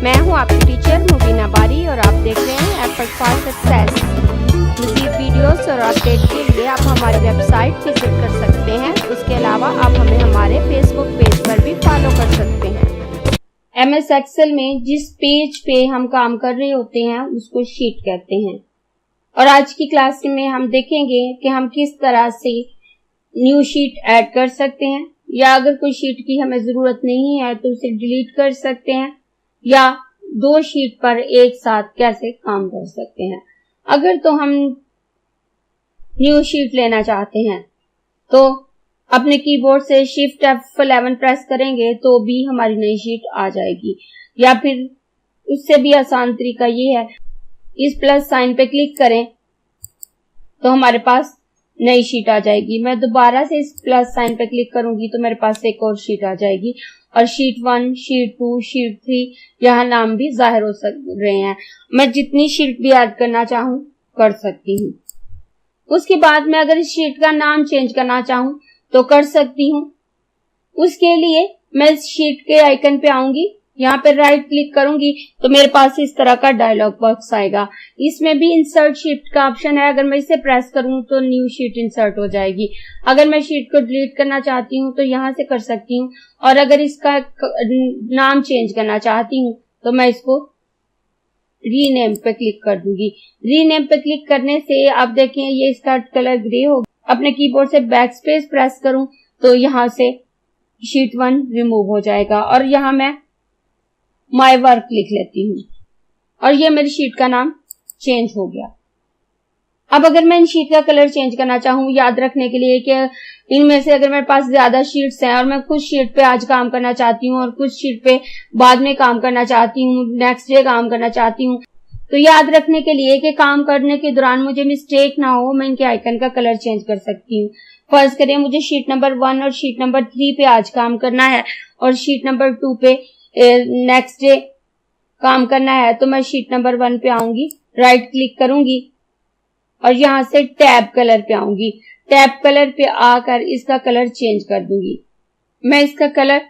मैं हूं आपकी टीचर मुबीना बारी और आप देख रहे हैं एफर्ट फॉर सक्सेस। मज़ीद वीडियोस और अपडेट के लिए आप हमारी वेबसाइट विजिट कर सकते हैं। उसके अलावा आप हमें हमारे फेसबुक पेज पर भी फॉलो कर सकते हैं। MS एक्सेल में जिस पेज पे हम काम कर रहे होते हैं उसको शीट कहते हैं। और आज की क्लास में हम देखेंगे कि हम किस तरह से न्यू शीट ऐड कर सकते हैं, या अगर कोई शीट की हमें जरूरत नहीं है तो उसे डिलीट कर सकते हैं, या दो शीट पर एक साथ कैसे काम कर सकते हैं। अगर तो हम न्यू शीट लेना चाहते हैं तो अपने कीबोर्ड से शिफ्ट F11 प्रेस करेंगे तो भी हमारी नई शीट आ जाएगी, या फिर उससे भी आसान तरीका ये है, इस प्लस साइन पे क्लिक करें तो हमारे पास नई शीट आ जाएगी। मैं दोबारा से इस प्लस साइन पे क्लिक करूंगी तो मेरे पास एक और शीट आ जाएगी, और शीट 1, शीट 2, शीट 3 यहाँ नाम भी जाहिर हो रहे हैं। मैं जितनी शीट भी ऐड करना चाहूँ कर सकती हूँ। उसके बाद मैं अगर इस शीट का नाम चेंज करना चाहूँ तो कर सकती हूँ। उसके लिए मैं इस शीट के आइकन पे आऊंगी, यहाँ पे राइट क्लिक करूंगी तो मेरे पास इस तरह का डायलॉग बॉक्स आएगा। इसमें भी इंसर्ट शीट का ऑप्शन है। अगर मैं इसे प्रेस करूं तो न्यू शीट इंसर्ट हो जाएगी। अगर मैं शीट को डिलीट करना चाहती हूँ तो यहाँ से कर सकती हूँ, और अगर इसका नाम चेंज करना चाहती हूँ तो मैं इसको रीनेम पे क्लिक कर दूंगी। रीनेम पे क्लिक करने से आप देखें ये इसका कलर ग्रे हो। अपने कीबोर्ड से बैक स्पेस प्रेस करूं तो यहाँ से शीट 1 रिमूव हो जाएगा, और यहाँ मैं माय वर्क लिख लेती हूँ और ये मेरी शीट का नाम चेंज हो गया। अब अगर मैं इन शीट का कलर चेंज करना चाहूँ, याद रखने के लिए कि इनमें से अगर मेरे पास ज्यादा शीट्स हैं और मैं कुछ शीट पे आज काम करना चाहती हूँ और कुछ शीट पे बाद में काम करना चाहती हूँ, नेक्स्ट डे काम करना चाहती हूँ, तो याद रखने के लिए कि काम करने के दौरान मुझे मिस्टेक ना हो, मैं इनके आइकन का कलर चेंज कर सकती हूँ। फर्ज करिए मुझे शीट नंबर 1 और शीट नंबर 3 पे आज काम करना है और शीट नंबर 2 पे नेक्स्ट डे काम करना है, तो मैं शीट नंबर 1 पे आऊंगी, राइट क्लिक करूंगी और यहाँ से टैब कलर पे आऊंगी। टैब कलर पे आकर इसका कलर चेंज कर दूंगी। मैं इसका कलर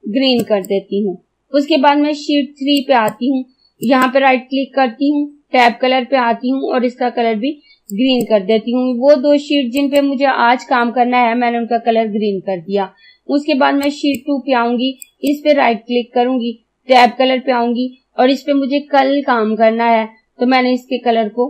ग्रीन कर देती हूँ। उसके बाद मैं शीट 3 पे आती हूँ, यहाँ पे राइट क्लिक करती हूँ, टैब कलर पे आती हूँ और इसका कलर भी ग्रीन कर देती हूँ। वो दो शीट जिन पे मुझे आज काम करना है मैंने उनका कलर ग्रीन कर दिया। उसके बाद मैं शीट 2 पे आऊंगी, इस पे राइट क्लिक करूंगी, टैब कलर पे आऊंगी और इस पे मुझे कल काम करना है तो मैंने इसके कलर को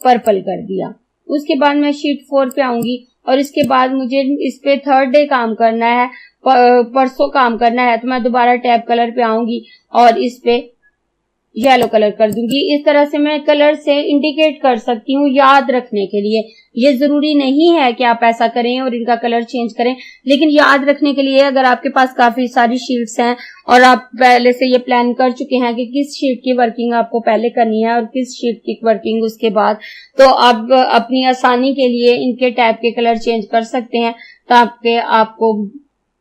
पर्पल कर दिया। उसके बाद मैं शीट 4 पे आऊंगी और इसके बाद मुझे इस पे थर्ड डे काम करना है, परसों काम करना है, तो मैं दोबारा टैब कलर पे आऊंगी और इस पे येलो कलर कर दूंगी। इस तरह से मैं कलर से इंडिकेट कर सकती हूँ याद रखने के लिए। ये जरूरी नहीं है कि आप ऐसा करें और इनका कलर चेंज करें, लेकिन याद रखने के लिए अगर आपके पास काफी सारी शीट्स हैं और आप पहले से ये प्लान कर चुके हैं कि किस शीट की वर्किंग आपको पहले करनी है और किस शीट की वर्किंग उसके बाद, तो आप अपनी आसानी के लिए इनके टैब के कलर चेंज कर सकते हैं ताकि आपको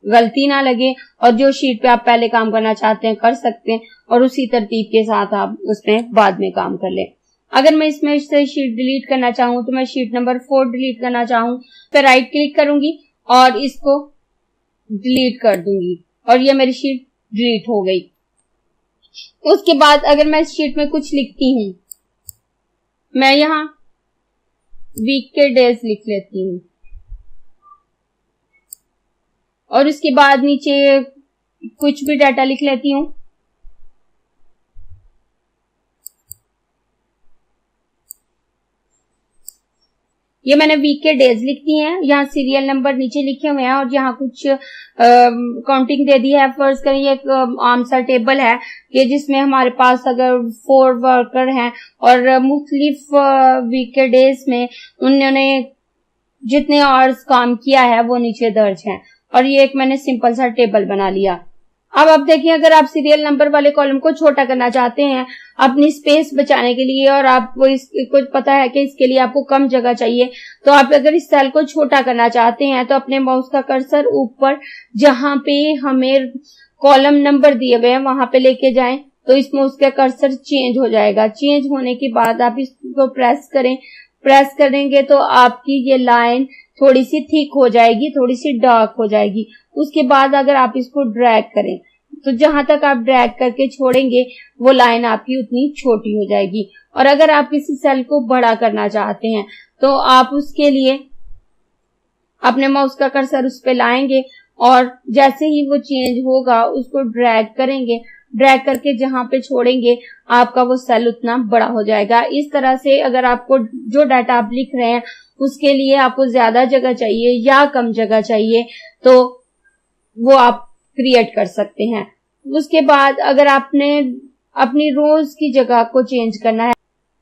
गलती ना लगे और जो शीट पे आप पहले काम करना चाहते हैं कर सकते हैं और उसी तरतीब के साथ आप उसमें बाद में काम कर लें। अगर मैं इसमें से शीट डिलीट करना चाहूँ तो मैं शीट नंबर 4 डिलीट करना चाहूँ तो राइट क्लिक करूंगी और इसको डिलीट कर दूंगी और ये मेरी शीट डिलीट हो गई। उसके बाद अगर मैं इस शीट में कुछ लिखती हूँ, मैं यहाँ वीक के डेज लिख लेती हूँ और उसके बाद नीचे कुछ भी डाटा लिख लेती हूँ। ये मैंने वीक के डेज लिख दिए हैं, यहाँ सीरियल नंबर नीचे लिखे हुए हैं और यहाँ कुछ काउंटिंग दे दी है। फर्ज करें ये एक आम सा टेबल है कि जिसमें हमारे पास अगर 4 वर्कर हैं और मुख्तलिफ वीक के डेज में उन्होंने जितने आवर्स काम किया है वो नीचे दर्ज हैं, और ये एक मैंने सिंपल सा टेबल बना लिया। अब आप देखिए अगर आप सीरियल नंबर वाले कॉलम को छोटा करना चाहते हैं अपनी स्पेस बचाने के लिए और आपको इसको पता है कि इसके लिए आपको कम जगह चाहिए, तो आप अगर इस सेल को छोटा करना चाहते हैं तो अपने माउस का कर्सर ऊपर जहां पे हमें कॉलम नंबर दिए हुए हैं वहां पे लेके जाएं तो इसमें उसका कर्सर चेंज हो जाएगा। चेंज होने के बाद आप इसको प्रेस करें, प्रेस करेंगे तो आपकी ये लाइन थोड़ी सी थिक हो जाएगी, थोड़ी सी डार्क हो जाएगी। उसके बाद अगर आप इसको ड्रैग करें, तो जहां तक आप ड्रैग करके छोड़ेंगे वो लाइन आपकी उतनी छोटी हो जाएगी। और अगर आप किसी सेल को बड़ा करना चाहते हैं तो आप उसके लिए अपने माउस का कर्सर उस पे लाएंगे और जैसे ही वो चेंज होगा उसको ड्रैग करेंगे, ड्रैग करके जहां पे छोड़ेंगे आपका वो सेल उतना बड़ा हो जाएगा। इस तरह से अगर आपको जो डाटा आप लिख रहे हैं उसके लिए आपको ज्यादा जगह चाहिए या कम जगह चाहिए तो वो आप क्रिएट कर सकते हैं। उसके बाद अगर आपने अपनी रोज की जगह को चेंज करना है,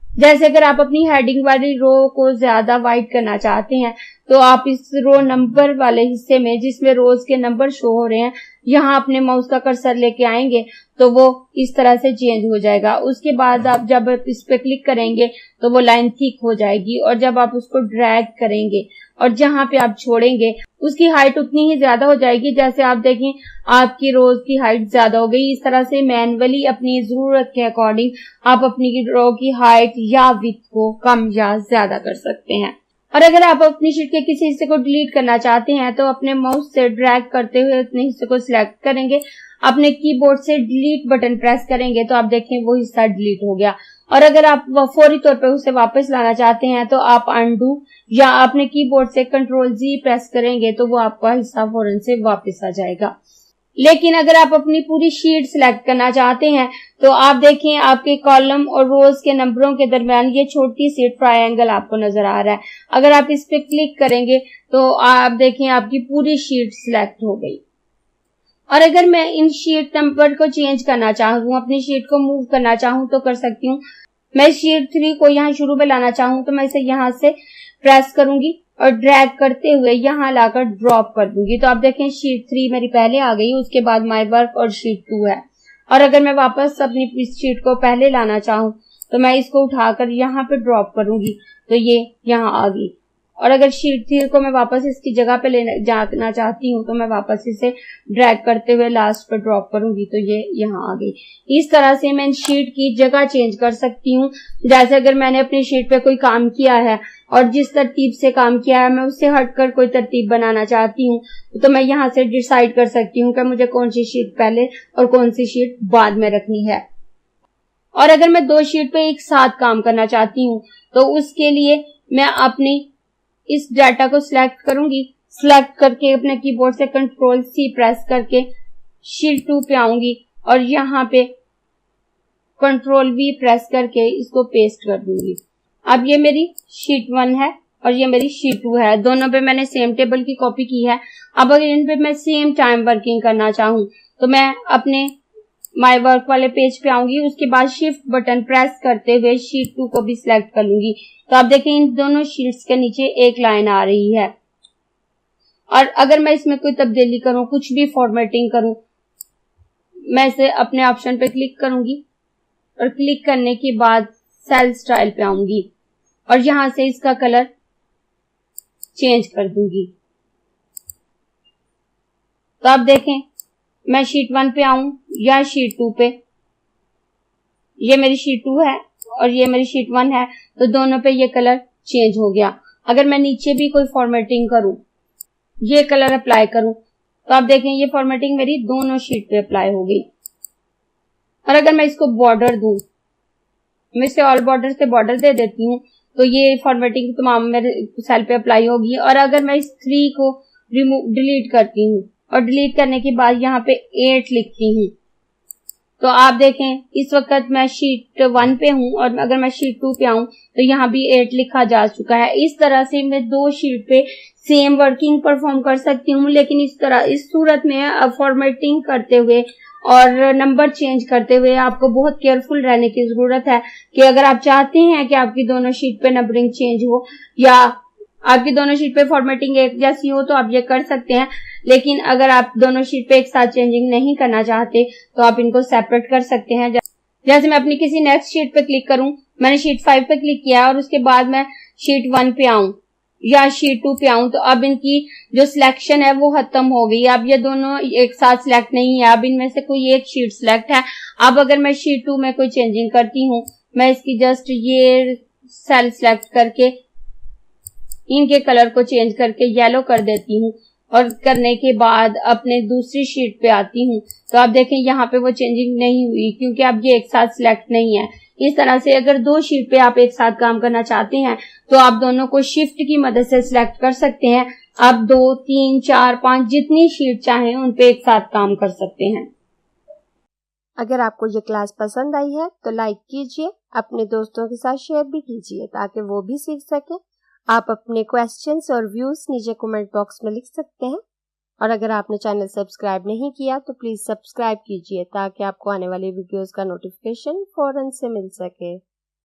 जैसे अगर आप अपनी हेडिंग वाली रो को ज्यादा वाइड करना चाहते हैं तो आप इस रो नंबर वाले हिस्से में जिसमें रोज के नंबर शो हो रहे हैं यहाँ अपने माउस का कर्सर लेके आएंगे तो वो इस तरह से चेंज हो जाएगा। उसके बाद आप जब इस पे क्लिक करेंगे तो वो लाइन थिक हो जाएगी और जब आप उसको ड्रैग करेंगे और जहां पे आप छोड़ेंगे उसकी हाइट उतनी ही ज्यादा हो जाएगी। जैसे आप देखें आपकी रोज की हाइट ज्यादा हो गई। इस तरह से मैन्युअली अपनी जरूरत के अकॉर्डिंग आप अपनी रो की हाइट या विड्थ को कम या ज्यादा कर सकते हैं। और अगर आप अपनी शीट के किसी हिस्से को डिलीट करना चाहते हैं तो अपने माउस से ड्रैग करते हुए उतने हिस्से को सिलेक्ट करेंगे, अपने कीबोर्ड से डिलीट बटन प्रेस करेंगे तो आप देखें वो हिस्सा डिलीट हो गया। और अगर आप फौरी तौर पर उसे वापस लाना चाहते हैं तो आप अनडू या अपने कीबोर्ड से Ctrl+G प्रेस करेंगे तो वो आपका हिस्सा फौरन से वापस आ जाएगा। लेकिन अगर आप अपनी पूरी शीट सिलेक्ट करना चाहते हैं तो आप देखें आपके कॉलम और रोज के नंबरों के दरमियान ये छोटी सी ट्रायंगल आपको नजर आ रहा है। अगर आप इस पे क्लिक करेंगे तो आप देखें आपकी पूरी शीट सिलेक्ट हो गई। और अगर मैं इन शीट नंबर को चेंज करना चाहूँ, अपनी शीट को मूव करना चाहूँ तो कर सकती हूँ। मैं शीट 3 को यहाँ शुरू में लाना चाहूँ तो मैं इसे यहाँ से प्रेस करूंगी और ड्रैग करते हुए यहाँ लाकर ड्रॉप कर दूंगी तो आप देखें शीट 3 मेरी पहले आ गई, उसके बाद माय वर्क और शीट 2 है। और अगर मैं वापस अपनी इस शीट को पहले लाना चाहूँ तो मैं इसको उठाकर यहाँ पे ड्रॉप करूंगी तो ये यहाँ आ गई। और अगर शीट 3 को मैं वापस इसकी जगह पे ले जाना चाहती हूँ तो मैं वापस इसे ड्रैग करते हुए लास्ट पे ड्रॉप करूंगी तो ये यहाँ आ गई। इस तरह से मैं शीट की जगह चेंज कर सकती हूँ। जैसे अगर मैंने अपनी शीट पे कोई काम किया है और जिस तरतीब से काम किया है मैं उससे हटकर कोई तरतीब बनाना चाहती हूँ तो मैं यहाँ से डिसाइड कर सकती हूँ कि मुझे कौन सी शीट पहले और कौन सी शीट बाद में रखनी है। और अगर मैं 2 शीट पे एक साथ काम करना चाहती हूँ तो उसके लिए मैं अपनी इस डाटा को सिलेक्ट करूंगी, सिलेक्ट करके अपने कीबोर्ड से Ctrl+C प्रेस करके शीट 2 पे आऊंगी और यहाँ पे Ctrl+V प्रेस करके इसको पेस्ट कर दूंगी। अब ये मेरी शीट 1 है और ये मेरी शीट 2 है, दोनों पे मैंने सेम टेबल की कॉपी की है। अब अगर इन पे मैं सेम टाइम वर्किंग करना चाहूँ तो मैं अपने माय वर्क वाले पेज पे आऊंगी, उसके बाद शिफ्ट बटन प्रेस करते हुए शीट 2 को भी सिलेक्ट कर लूंगी तो आप देखें इन दोनों शीट्स के नीचे एक लाइन आ रही है। और अगर मैं इसमें कोई तब्दीली करूं, कुछ भी फॉर्मेटिंग करूं, मैं इसे अपने ऑप्शन पे क्लिक करूंगी और क्लिक करने के बाद सेल स्टाइल पे आऊंगी और यहां से इसका कलर चेंज कर दूंगी तो आप देखें मैं शीट 1 पे आऊं या शीट 2 पे, ये मेरी शीट 2 है और ये मेरी शीट 1 है तो दोनों पे ये कलर चेंज हो गया। अगर मैं नीचे भी कोई फॉर्मेटिंग करूं, ये कलर अप्लाई करूं तो आप देखें ये फॉर्मेटिंग मेरी दोनों शीट पे अप्लाई हो गई। और अगर मैं इसको बॉर्डर दूं, मैं इसे ऑल बॉर्डर से बॉर्डर दे देती हूँ तो ये फॉर्मेटिंग तमाम मेरे सेल पे अप्लाई होगी। और अगर मैं इस 3 को डिलीट करती हूँ और डिलीट करने के बाद यहाँ पे 8 लिखती हूँ तो आप देखें इस वक्त मैं शीट 1 पे हूँ और अगर मैं शीट 2 पे आऊँ तो यहाँ भी 8 लिखा जा चुका है। इस तरह से मैं 2 शीट पे सेम वर्किंग परफॉर्म कर सकती हूँ, लेकिन इस सूरत में फॉर्मेटिंग करते हुए और नंबर चेंज करते हुए आपको बहुत केयरफुल रहने की जरूरत है कि अगर आप चाहते हैं कि आपकी दोनों शीट पे नंबरिंग चेंज हो या आपकी दोनों शीट पे फॉर्मेटिंग एक जैसी हो तो आप ये कर सकते हैं। लेकिन अगर आप दोनों शीट पे एक साथ चेंजिंग नहीं करना चाहते तो आप इनको सेपरेट कर सकते हैं। जैसे मैं अपनी किसी नेक्स्ट शीट पे क्लिक करूं, मैंने शीट 5 पे क्लिक किया और उसके बाद मैं शीट 1 पे आऊं या शीट 2 पे आऊं तो अब इनकी जो सिलेक्शन है वो खत्म हो गई। अब ये दोनों एक साथ सिलेक्ट नहीं है, अब इनमें से कोई एक शीट सिलेक्ट है। अब अगर मैं शीट 2 में कोई चेंजिंग करती हूँ, मैं इसकी जस्ट ये सेल सिलेक्ट करके इनके कलर को चेंज करके येलो कर देती हूँ और करने के बाद अपने दूसरी शीट पे आती हूँ तो आप देखें यहाँ पे वो चेंजिंग नहीं हुई, क्योंकि अब ये एक साथ सिलेक्ट नहीं है। इस तरह से अगर दो शीट पे आप एक साथ काम करना चाहते हैं तो आप दोनों को शिफ्ट की मदद से सिलेक्ट कर सकते हैं। आप 2, 3, 4, 5 जितनी शीट चाहें उन पे एक साथ काम कर सकते हैं। अगर आपको ये क्लास पसंद आई है तो लाइक कीजिए, अपने दोस्तों के साथ शेयर भी कीजिए ताकि वो भी सीख सकें। आप अपने क्वेश्चंस और व्यूज नीचे कमेंट बॉक्स में लिख सकते हैं। और अगर आपने चैनल सब्सक्राइब नहीं किया तो प्लीज सब्सक्राइब कीजिए ताकि आपको आने वाली वीडियोस का नोटिफिकेशन फौरन से मिल सके।